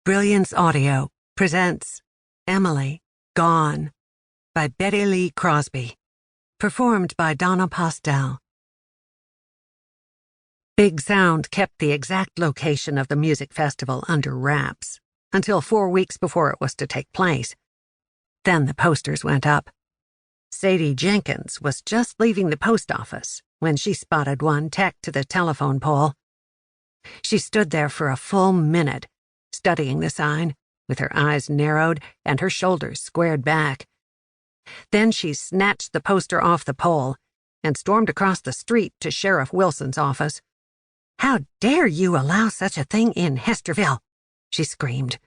Brilliance Audio presents Emily, Gone by Bette Lee Crosby, performed by Donna Postel. Big Sound kept the exact location of the music festival under wraps until 4 weeks before it was to take place. Then the posters went up. Sadie Jenkins was just leaving the post office when she spotted one tacked to the telephone pole. She stood there for a full minute, studying the sign, with her eyes narrowed and her shoulders squared back. Then she snatched the poster off the pole and stormed across the street to Sheriff Wilson's office. "How dare you allow such a thing in Hesterville?" she screamed,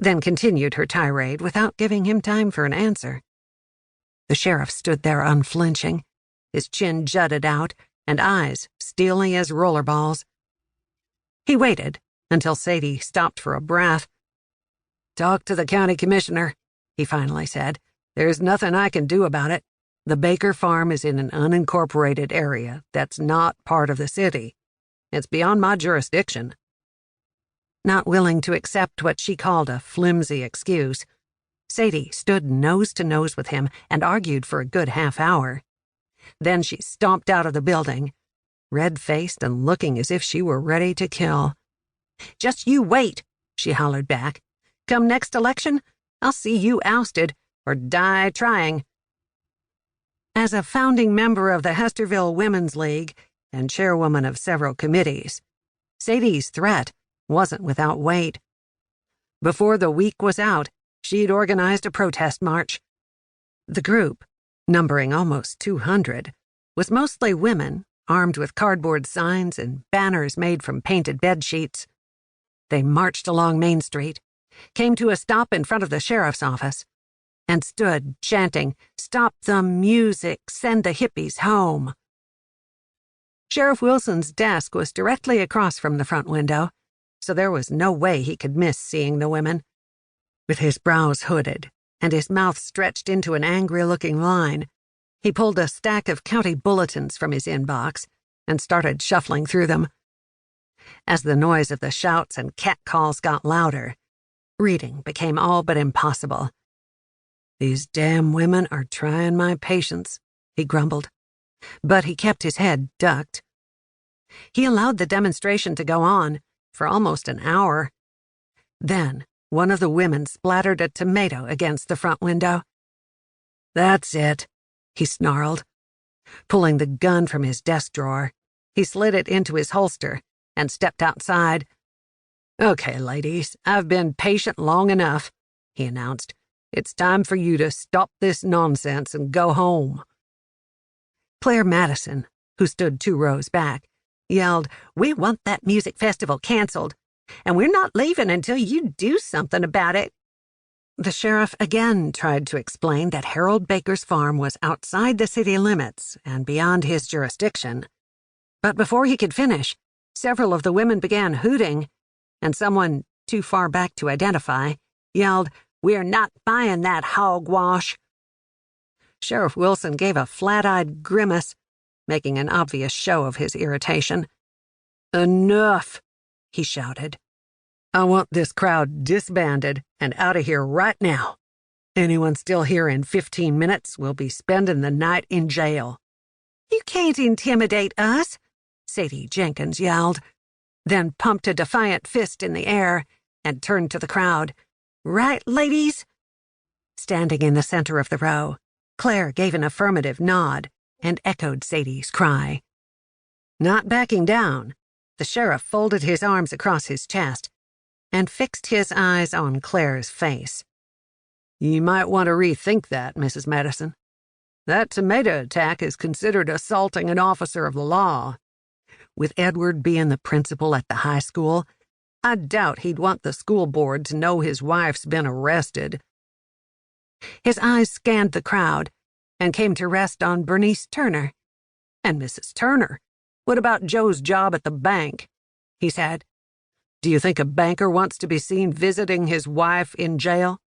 then continued her tirade without giving him time for an answer. The sheriff stood there unflinching, his chin jutted out and eyes steely as rollerballs. He waited until Sadie stopped for a breath. "Talk to the county commissioner," he finally said. "There's nothing I can do about it. The Baker farm is in an unincorporated area that's not part of the city. It's beyond my jurisdiction." Not willing to accept what she called a flimsy excuse, Sadie stood nose to nose with him and argued for a good half hour. Then she stomped out of the building, red-faced and looking as if she were ready to kill. "Just you wait," she hollered back. "Come next election, I'll see you ousted or die trying." As a founding member of the Hesterville Women's League and chairwoman of several committees, Sadie's threat wasn't without weight. Before the week was out, she'd organized a protest march. The group, numbering almost 200, was mostly women armed with cardboard signs and banners made from painted bed sheets. They marched along Main Street, came to a stop in front of the sheriff's office, and stood chanting, "Stop the music, send the hippies home." Sheriff Wilson's desk was directly across from the front window, so there was no way he could miss seeing the women. With his brows hooded and his mouth stretched into an angry-looking line, he pulled a stack of county bulletins from his inbox and started shuffling through them. As the noise of the shouts and catcalls got louder, reading became all but impossible. "These damn women are trying my patience," he grumbled. But he kept his head ducked. He allowed the demonstration to go on for almost an hour. Then one of the women splattered a tomato against the front window. "That's it," he snarled. Pulling the gun from his desk drawer, he slid it into his holster and stepped outside. "Okay, ladies, I've been patient long enough," he announced. "It's time for you to stop this nonsense and go home." Claire Madison, who stood 2 rows back, yelled, "We want that music festival canceled, and we're not leaving until you do something about it." The sheriff again tried to explain that Harold Baker's farm was outside the city limits and beyond his jurisdiction. But before he could finish, several of the women began hooting, and someone, too far back to identify, yelled, "We're not buying that hogwash." Sheriff Wilson gave a flat-eyed grimace, making an obvious show of his irritation. "Enough," he shouted. "I want this crowd disbanded and out of here right now. Anyone still here in 15 minutes will be spending the night in jail." "You can't intimidate us," Sadie Jenkins yelled, then pumped a defiant fist in the air and turned to the crowd. "Right, ladies?" Standing in the center of the row, Claire gave an affirmative nod and echoed Sadie's cry. Not backing down, the sheriff folded his arms across his chest and fixed his eyes on Claire's face. "You might want to rethink that, Mrs. Madison. That tomato attack is considered assaulting an officer of the law. With Edward being the principal at the high school, I doubt he'd want the school board to know his wife's been arrested." His eyes scanned the crowd and came to rest on Bernice Turner. "And Mrs. Turner, what about Joe's job at the bank?" he said. "Do you think a banker wants to be seen visiting his wife in jail?"